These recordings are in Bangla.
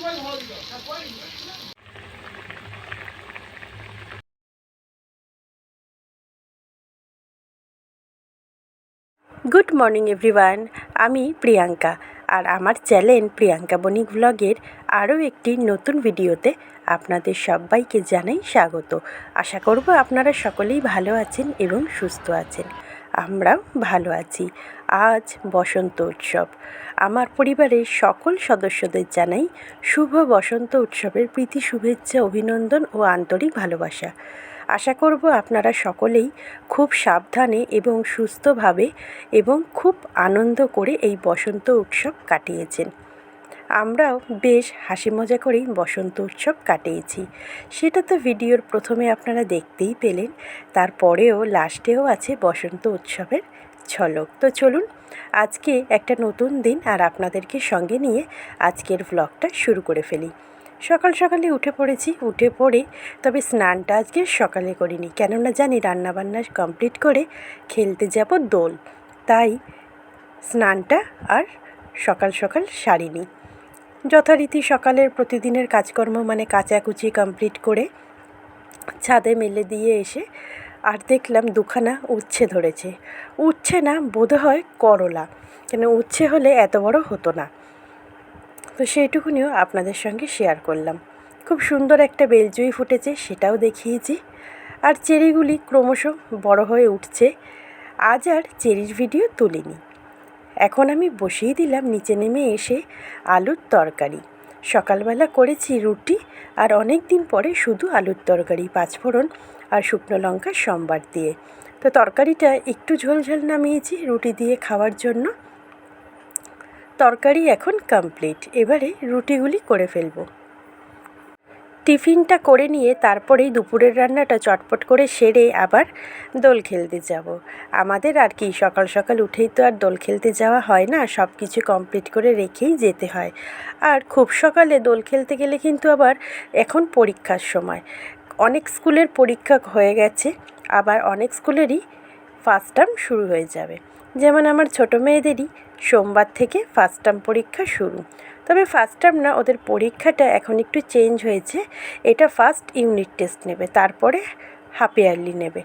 গুড মর্নিং এভরিওয়ান, আমি প্রিয়াঙ্কা আর আমার চ্যানেল প্রিয়াঙ্কা বণিক ব্লগের আরও একটি নতুন ভিডিওতে আপনাদের সবাইকে জানাই স্বাগত। আশা করব আপনারা সকলেই ভালো আছেন এবং সুস্থ আছেন। আমরাও ভালো আছি। আজ বসন্ত উৎসব। আমার পরিবারের সকল সদস্যদের জানাই শুভ বসন্ত উৎসবের প্রীতি শুভেচ্ছা, অভিনন্দন ও আন্তরিক ভালোবাসা। আশা করব আপনারা সকলেই খুব সাবধানে এবং সুস্থভাবে এবং খুব আনন্দ করে এই বসন্ত উৎসব কাটিয়েছেন। আমরাও বেশ হাসি মজা করেই বসন্ত উৎসব কাটিয়েছি। সেটা তো ভিডিওর প্রথমে আপনারা দেখতেই পেলেন, তারপরেও লাস্টেও আছে বসন্ত উৎসবের ঝলক। তো চলুন আজকে একটা নতুন দিন আর আপনাদেরকে সঙ্গে নিয়ে আজকের ব্লগটা শুরু করে ফেলি। সকাল সকালে উঠে পড়েছি। উঠে পড়ে তবে স্নানটা আজকে সকালে করিনি, কেননা জানি রান্নাবান্না কমপ্লিট করে খেলতে যাব দোল, তাই স্নানটা আর সকাল সকাল সারিনি। যথারীতি সকালের প্রতিদিনের কাজকর্ম মানে কাচাকুচি কমপ্লিট করে ছাদে মেলে দিয়ে এসে আর দেখলাম দুখানা উচ্ছে ধরেছে। উচ্ছে না, বোধহয় করলা, কেন উচ্ছে হলে এত বড় হতো না। তো সেইটুকুনিও আপনাদের সঙ্গে শেয়ার করলাম। খুব সুন্দর একটা বেলজুই ফুটেছে, সেটাও দেখিয়েছি। আর চেরিগুলি ক্রমশ বড় হয়ে উঠছে। আজ আর চেরির ভিডিও তুলিনি। এখন আমি বসিয়ে দিলাম নিচে নেমে এসে আলুর তরকারি। সকালবেলা করেছি রুটি আর অনেক দিন পরে শুধু আলুর তরকারি, পাঁচফোড়ন আর শুকনো লঙ্কা সম্বার দিয়ে। তো তরকারিটা একটু ঝোলঝোল নামিয়েছি রুটি দিয়ে খাওয়ার জন্য। তরকারি এখন কমপ্লিট, এবারে রুটিগুলি করে ফেলব। টিফিনটা করে নিয়ে তারপরেই দুপুরের রান্নাটা চটপট করে সেরে আবার দোল খেলতে যাব। আমাদের আর কি সকাল সকাল উঠেই তো আর দোল খেলতে যাওয়া হয় না, সব কিছু কমপ্লিট করে রেখেই যেতে হয়। আর খুব সকালে দোল খেলতে গেলে কিন্তু আবার এখন পরীক্ষার সময়, অনেক স্কুলের পরীক্ষা হয়ে গেছে, আবার অনেক স্কুলেরই ফার্স্ট টার্ম শুরু হয়ে যাবে। যেমন আমার ছোটো মেয়েদেরই সোমবার থেকে ফার্স্ট টার্ম পরীক্ষা শুরু। তবে ফার্স্ট টার্ম না, ওদের পরীক্ষাটা এখন একটু চেঞ্জ হয়েছে। এটা ফার্স্ট ইউনিট টেস্ট নেবে, তারপরে হাফ ইয়ারলি নেবে।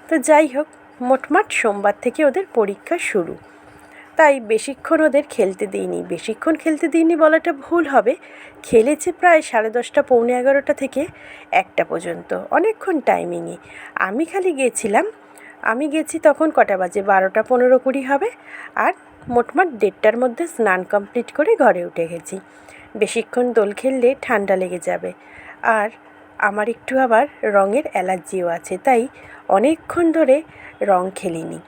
তো যাই হোক, মোটমাট সোমবার থেকে ওদের পরীক্ষা শুরু। তাই বেশিক্ষণ ওদের খেলতে দিইনি। বেশিক্ষণ খেলতে দিইনি বলাটা ভুল হবে। খেলেছে প্রায় 10:30 পৌনে 11টা থেকে 1টা পর্যন্ত, অনেকক্ষণ টাইমিংই। আমি খালি গেছিলাম, আমি গেছি তখন কটা বাজে, 12টা 15-20 হবে। আর মোটমাট 1:30টার মধ্যে স্নান কমপ্লিট করে ঘরে উঠে গেছি। বেশিক্ষণ দোল খেললে ঠান্ডা লেগে যাবে। আর আমার একটু আবার রঙের অ্যালার্জিও আছে, তাই অনেকক্ষণ ধরে রং খেলিনি।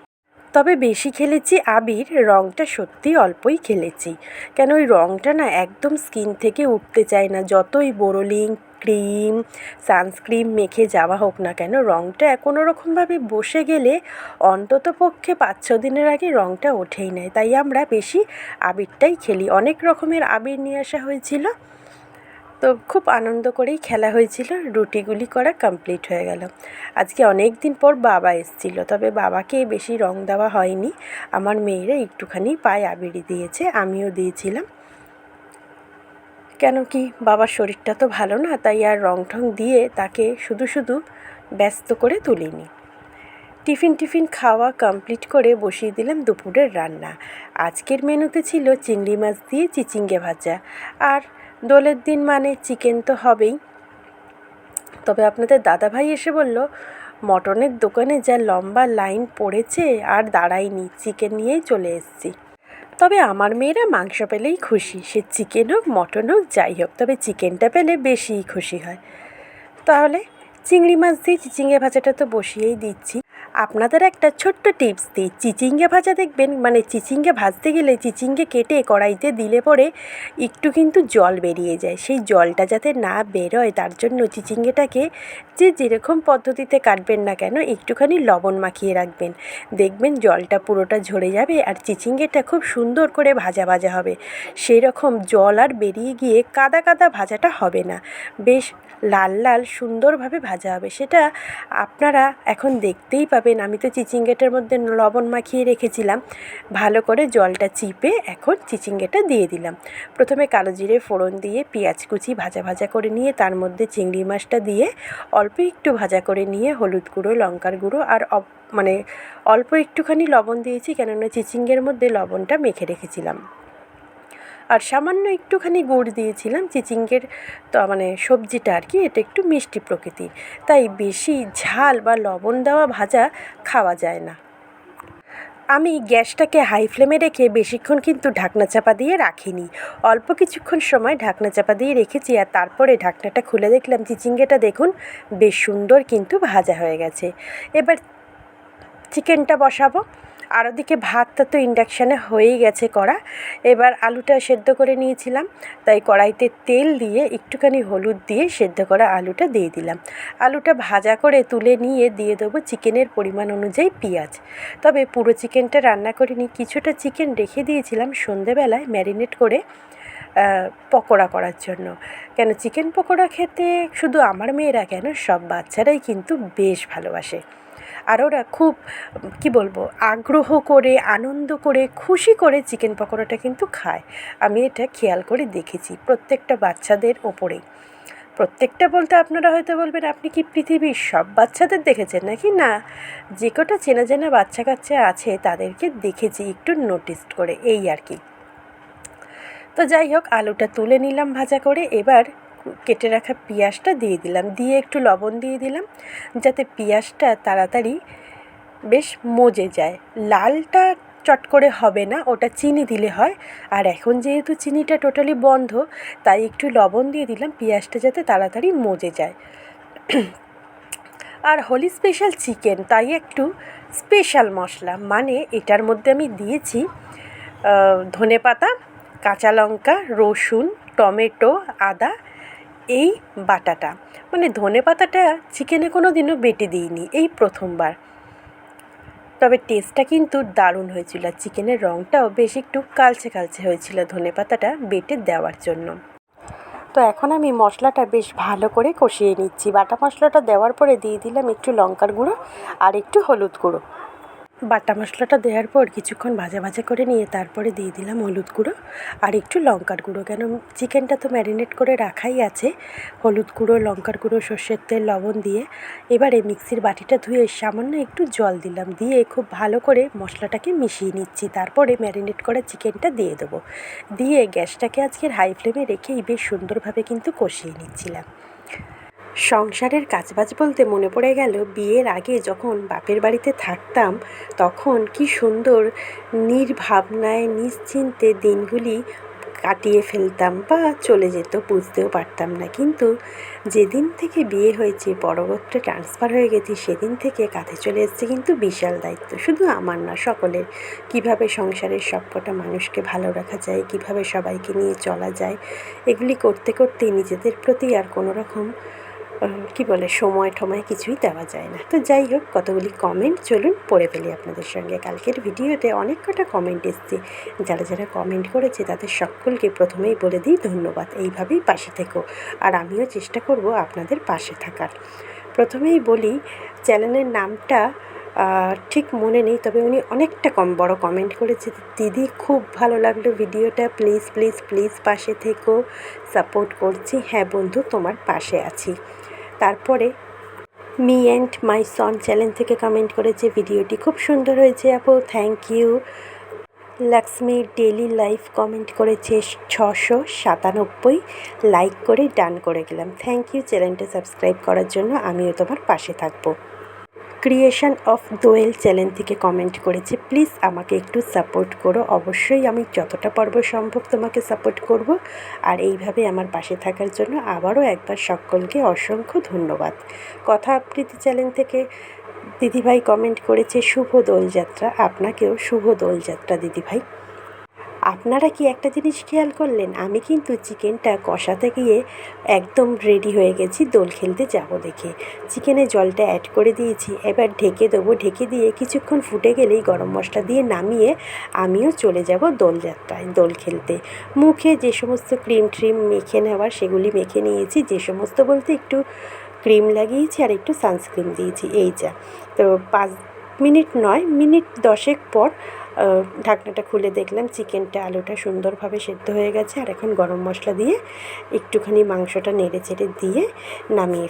তবে বেশি খেলেছি আবির, রঙটা সত্যি অল্পই খেলেছি। কেন ওই রঙটা না একদম স্কিন থেকে উঠতে চায় না, যতই বোরোলিন ক্রিম সানস্ক্রিন মেখে যাওয়া হোক না কেন, রঙটা কোনো রকমভাবে বসে গেলে অন্তত পক্ষে 5-6 দিনের আগে রঙটা ওঠেই নেয়। তাই আমরা বেশি আবিরটাই খেলি। অনেক রকমের আবির নিয়ে আসা হয়েছিল, তো খুব আনন্দ করেই খেলা হয়েছিল। রুটিগুলি করা কমপ্লিট হয়ে গেল। আজকে অনেক দিন পর বাবা এসেছিল, তবে বাবাকে বেশি রং দেওয়া হয়নি। আমার মেয়েরা একটুখানি পায়ে আবিরই দিয়েছে, আমিও দিয়েছিলাম। কেন কি বাবার শরীরটা তো ভালো না, তাই আর রং ঠং দিয়ে তাকে শুধু শুধু ব্যস্ত করে তুলিনি। টিফিন খাওয়া কমপ্লিট করে বসিয়ে দিলাম দুপুরের রান্না। আজকের মেনুতে ছিল চিংড়ি মাছ দিয়ে চিচিঙ্গে ভাজা। আর দোলের দিন মানে চিকেন তো হবেই। তবে আপনাদের দাদাভাই এসে বলল, মটনের দোকানে যা লম্বা লাইন পড়েছে আর দাঁড়ায়নি, চিকেন নিয়েই চলে এসেছি। তবে আমার মেয়েরা মাংস পেলেই খুশি, সে চিকেন হোক মটন হোক যাই হোক, তবে চিকেনটা পেলে বেশিই খুশি হয়। তাহলে চিংড়ি মাছ দিয়ে চিচিঙ্গে ভাজাটা তো বসিয়েই দিচ্ছি। আপনাদের একটা ছোট্ট টিপস দিই, চিচিঙ্গে ভাজা দেখবেন, মানে চিচিঙ্গে ভাজতে গেলে চিচিঙ্গে কেটে কড়াইতে দিলে পরে একটু কিন্তু জল বেরিয়ে যায়। সেই জলটা যাতে না বেরোয় তার জন্য চিচিঙ্গেটাকে যে যেরকম পদ্ধতিতে কাটবেন না কেন একটুখানি লবণ মাখিয়ে রাখবেন। দেখবেন জলটা পুরোটা ঝরে যাবে আর চিচিঙ্গেটা খুব সুন্দর করে ভাজা ভাজা হবে। সেই রকম জল আর বেরিয়ে গিয়ে কাদা কাদা ভাজাটা হবে না, বেশ লাল লাল সুন্দরভাবে ভাজা হবে। সেটা আপনারা এখন দেখতেই পাবেন ভাবেন আমি তো চিচিঙ্গাটার মধ্যে লবণ মাখিয়ে রেখেছিলাম। ভালো করে জলটা চিপে এখন চিচিঙ্গাটা দিয়ে দিলাম। প্রথমে কালো জিরে ফোড়ন দিয়ে পেঁয়াজ কুচি ভাজা ভাজা করে নিয়ে তার মধ্যে চিংড়ি মাছটা দিয়ে অল্প একটু ভাজা করে নিয়ে হলুদ গুঁড়ো, লঙ্কার গুঁড়ো আর মানে অল্প একটুখানি লবণ দিয়েছি, কেননা চিচিঙ্গের মধ্যে লবণটা মেখে রেখেছিলাম। আর সামান্য একটুখানি গুড় দিয়েছিলাম। চিচিঙ্গের তো মানে সবজিটা আর কি, এটা একটু মিষ্টি প্রকৃতির, তাই বেশি ঝাল বা লবণ দেওয়া ভাজা খাওয়া যায় না। আমি গ্যাসটাকে হাই ফ্লেমে রেখে বেশিক্ষণ কিন্তু ঢাকনা চাপা দিয়ে রাখিনি। অল্প কিছুক্ষণ সময় ঢাকনা চাপা দিয়ে রেখেছি, আর তারপরে ঢাকনাটা খুলে দেখলাম চিচিঙ্গাটা দেখুন বেশ সুন্দর কিন্তু ভাজা হয়ে গেছে। এবার চিকেনটা বসাবো। আর ওদিকে ভাতটা তো ইন্ডাকশানে হয়েই গেছে করা। এবার আলুটা সেদ্ধ করে নিয়েছিলাম, তাই কড়াইতে তেল দিয়ে একটুখানি হলুদ দিয়ে সেদ্ধ করা আলুটা দিয়ে দিলাম। আলুটা ভাজা করে তুলে নিয়ে দিয়ে দেবো চিকেনের পরিমাণ অনুযায়ী পেঁয়াজ। তবে পুরো চিকেনটা রান্না করিনি, কিছুটা চিকেন রেখে দিয়েছিলাম সন্ধেবেলায় ম্যারিনেট করে পকোড়া করার জন্য। কেন চিকেন পকোড়া খেতে শুধু আমার মেয়েরা কেন, সব বাচ্চারাই কিন্তু বেশ ভালোবাসে। আর ওরা খুব কি বলবো আগ্রহ করে, আনন্দ করে, খুশি করে চিকেন পকোড়াটা কিন্তু খায়। আমি এটা খেয়াল করে দেখেছি প্রত্যেকটা বাচ্চাদের ওপরেই। প্রত্যেকটা বলতে আপনারা হয়তো বলবেন আপনি কি পৃথিবীর সব বাচ্চাদের দেখেছেন নাকি? না, যে কটা চেনা জানা বাচ্চা কাচ্চা আছে তাদেরকে দেখেছি একটু নোটিস করে, এই আর কি। তো যাই হোক, আলুটা তুলে নিলাম ভাজা করে। এবার কেটে রাখা পেঁয়াজটা দিয়ে দিলাম, দিয়ে একটু লবণ দিয়ে দিলাম যাতে পেঁয়াজটা তাড়াতাড়ি বেশ মজে যায়। লালটা চট করে হবে না, ওটা চিনি দিলে হয়। আর এখন যেহেতু চিনিটা টোটালি বন্ধ, তাই একটু লবণ দিয়ে দিলাম পেঁয়াজটা যাতে তাড়াতাড়ি মজে যায়। আর হোলি স্পেশাল চিকেন, তাই একটু স্পেশাল মশলা, মানে এটার মধ্যে আমি দিয়েছি ধনেপাতা, কাঁচা লঙ্কা, রসুন, টমেটো, আদা, এই বাটাটা। মানে ধনেপাতাটা চিকেনে কোনো দিনও বেটে দিইনি, এই প্রথমবার। তবে টেস্টটা কিন্তু দারুণ হয়েছিল, আর চিকেনের রঙটাও বেশ একটু কালচে কালচে হয়েছিল ধনেপাতাটা বেটে দেওয়ার জন্য। তো এখন আমি মশলাটা বেশ ভালো করে কষিয়ে নিচ্ছি। বাটা মশলাটা দেওয়ার পরে দিয়ে দিলাম একটু লঙ্কার গুঁড়ো আর একটু হলুদ গুঁড়ো। বাটা মশলাটা দেওয়ার পর কিছুক্ষণ ভাজা ভাজা করে নিয়ে তারপরে দিয়ে দিলাম হলুদ গুঁড়ো আর একটু লঙ্কার গুঁড়ো, কেন চিকেনটা তো ম্যারিনেট করে রাখাই আছে। হলুদ গুঁড়ো, লঙ্কার গুঁড়ো, সর্ষের তেল, লবণ দিয়ে এবারে মিক্সির বাটিটা ধুয়ে সামান্য একটু জল দিলাম, দিয়ে খুব ভালো করে মশলাটাকে মিশিয়ে নিচ্ছি। তারপরে ম্যারিনেট করা চিকেনটা দিয়ে দেবো, দিয়ে গ্যাসটাকে আজকের হাই ফ্লেমে রেখেই বেশ সুন্দরভাবে কিন্তু কষিয়ে নিচ্ছিলাম। সংসারের কাজবাজ বলতে মনে পড়ে গেল, বিয়ের আগে যখন বাপের বাড়িতে থাকতাম তখন কি সুন্দর নির্ভাবনায় নিশ্চিন্তে দিনগুলি কাটিয়ে ফেলতাম বা চলে যেত, বুঝতেও পারতাম না। কিন্তু যেদিন থেকে বিয়ে হয়েছে, পরবর্তী ট্রান্সফার হয়ে গেছি, সেদিন থেকে কাঁধে চলে এসেছে কিন্তু বিশাল দায়িত্ব, শুধু আমার না সকলের। কিভাবে সংসারের সবকটা মানুষকে ভালো রাখা যায়, কিভাবে সবাইকে নিয়ে চলা যায়, এগুলি করতে করতেই নিজেদের প্রতি আর কোনো রকম কি বলে সময় টময় কিছুই দেওয়া যায় না। তো যাই হোক, কতগুলি কমেন্ট চলুন পড়ে ফেলি আপনাদের সঙ্গে। কালকের ভিডিওতে অনেক কটা কমেন্ট এসছে, যারা যারা কমেন্ট করেছে তাদের সকলকে প্রথমেই বলে দিই ধন্যবাদ। এইভাবেই পাশে থেকো, আর আমিও চেষ্টা করব আপনাদের পাশে থাকার। প্রথমেই বলি, চ্যানেলের নামটা ঠিক মনে নেই, তবে উনি অনেকটা বড় কমেন্ট করেছে, দিদি খুব ভালো লাগলো ভিডিওটা, প্লিজ প্লিজ প্লিজ পাশে থেকো, সাপোর্ট করছি। হ্যাঁ বন্ধু, তোমার পাশে আছি। তারপরে me and my son channel থেকে কমেন্ট করেছে, ভিডিওটি খুব সুন্দর হয়েছে আপু, thank you. Lakshmi daily life comment করেছে 697, লাইক করে ডান করে গেলাম, থ্যাংক ইউ চ্যানেলটা সাবস্ক্রাইব করার জন্য, আমিও তোমার পাশে থাকবো। ক্রিয়েশন অফ দোয়েল চ্যানেল থেকে কমেন্ট করেছে, প্লিজ আমাকে একটু সাপোর্ট করো, অবশ্যই আমি যতটা পারবো সম্ভব তোমাকে সাপোর্ট করব, আর এইভাবে আমার পাশে থাকার জন্য আবারও একবার সকলকে অসংখ্য ধন্যবাদ। কথা আবৃত্তি চ্যানেল থেকে দিদিভাই কমেন্ট করেছে, শুভ দোলযাত্রা, আপনাকেও শুভ দোলযাত্রা দিদিভাই। আপনারা কি একটা জিনিস খেয়াল করলেন, আমি কিন্তু চিকেনটা কষাতে গিয়ে একদম রেডি হয়ে গেছি দোল খেলতে যাব দেখে। চিকেনে জলটা অ্যাড করে দিয়েছি, এবার ঢেকে দেবো, ঢেকে দিয়ে কিছুক্ষণ ফুটে গেলেই গরম মশলা দিয়ে নামিয়ে আমিও চলে যাব দোলযাত্রায়, দোল খেলতে। মুখে যে সমস্ত ক্রিম ট্রিম মেখে নেওয়ার সেগুলি মেখে নিয়েছি, যে সমস্ত বলতে একটু ক্রিম লাগিয়েছি আর একটু সানস্ক্রিন দিয়েছি, এই যা। তো মিনিট নয়, মিনিট 10 পর ঢাকনাটা খুলে দেখলাম চিকেনটা আলুটা সুন্দরভাবে সেদ্ধ হয়ে গেছে। আর এখন গরম মশলা দিয়ে একটুখানি মাংসটা নেড়ে চেড়ে দিয়ে নামিয়ে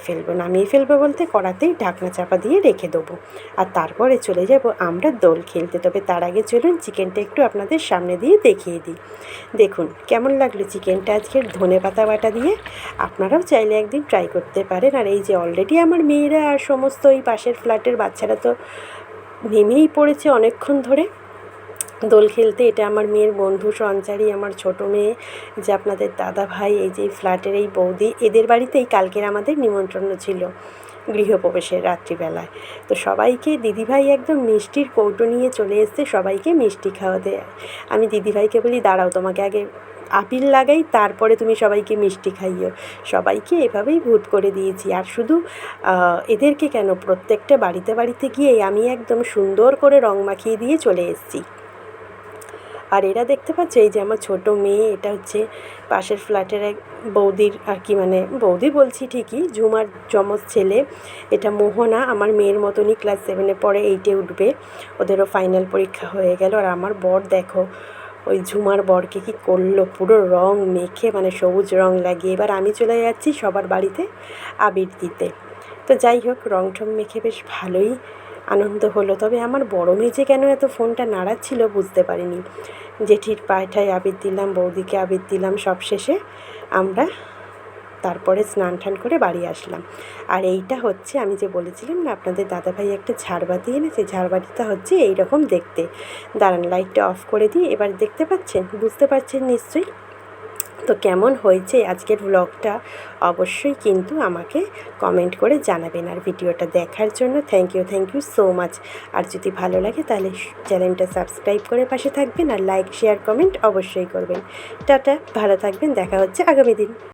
ফেলবো বলতে কড়াতেই ঢাকনা চাপা দিয়ে রেখে দেবো। আর তারপরে চলে যাব আমরা দোল খেলতে। তবে তার আগে চলুন চিকেনটা একটু আপনাদের সামনে দিয়ে দেখিয়ে দিই। দেখুন কেমন লাগলো চিকেনটা আজকের ধনেপাতা বাটা দিয়ে। আপনারাও চাইলে একদিন ট্রাই করতে পারেন। আর এই যে অলরেডি আমার মেয়েরা আর সমস্ত ওই পাশের ফ্ল্যাটের বাচ্চারা তো নেমেই পড়েছে অনেকক্ষণ ধরে দোল খেলতে। এটা আমার মেয়ের বন্ধু সঞ্চারী, আমার ছোটো মেয়ে, যে আপনাদের দাদা ভাই, এই যে ফ্ল্যাটের এই বৌদি, এদের বাড়িতেই কালকের আমাদের নিমন্ত্রণ ছিল গৃহপ্রবেশের রাত্রিবেলায়। তো সবাইকে দিদিভাই একদম মিষ্টির কৌটো নিয়ে চলে এসছে সবাইকে মিষ্টি খাওয়াতে। আমি দিদিভাইকে বলি দাঁড়াও তোমাকে আগে আপিল লাগাই তারপরে তুমি সবাইকে মিষ্টি খাইও। সবাইকে এভাবেই ভূত করে দিয়েছি। আর শুধু এদেরকে কেন, প্রত্যেকটা বাড়িতে বাড়িতে গিয়ে আমি একদম সুন্দর করে রং মাখিয়ে দিয়ে চলে এসেছি। আর এরা দেখতে পাচ্ছে এই যে আমার ছোটো মেয়ে, এটা হচ্ছে পাশের ফ্ল্যাটের এক বৌদির আর কি, মানে বৌদি বলছি ঠিকই, ঝুমার যমজ ছেলে। এটা মোহনা আমার মেয়ের মতনই, ক্লাস 7-এ পড়ে, 8-এ উঠবে। ওদেরও ফাইনাল পরীক্ষা হয়ে গেল। আর আমার বর দেখো ওই ঝুমার বরকে কী করলো, পুরো রং মেখে মানে সবুজ রং লাগিয়ে। এবার আমি চলে যাচ্ছি সবার বাড়িতে আবির দিতে। তো যাই হোক, রং ঠং মেখে বেশ ভালোই আনন্দ হলো। তবে আমার বড় মেয়ে যে কেন এত ফোনটা নাড়াচ্ছিল বুঝতে পারিনি। জেঠির পায়ঠায় আবির দিলাম, বৌদিকে আবির দিলাম, সব শেষে আমরা তারপরে স্নান টান করে বাড়ি আসলাম। আর এইটা হচ্ছে আমি যে বলেছিলাম না আপনাদের দাদাভাই একটা ঝাড়বাতি এনেছে, ঝাড়বাতিটা হচ্ছে এই রকম দেখতে। দাঁড়ান লাইটটা অফ করে দিই। এবার দেখতে পাচ্ছেন, বুঝতে পারছেন নিশ্চয়ই। তো কেমন হয়েছে আজকের ব্লগটা অবশ্যই কিন্তু আমাকে কমেন্ট করে জানাবেন। আর ভিডিওটা দেখার জন্য থ্যাংক ইউ সো মাচ। আর যদি ভালো লাগে তাহলে চ্যানেলটা সাবস্ক্রাইব করে পাশে থাকবেন। আর লাইক শেয়ার কমেন্ট অবশ্যই করবেন। টাটা, ভালো থাকবেন, দেখা হচ্ছে আগামী দিন।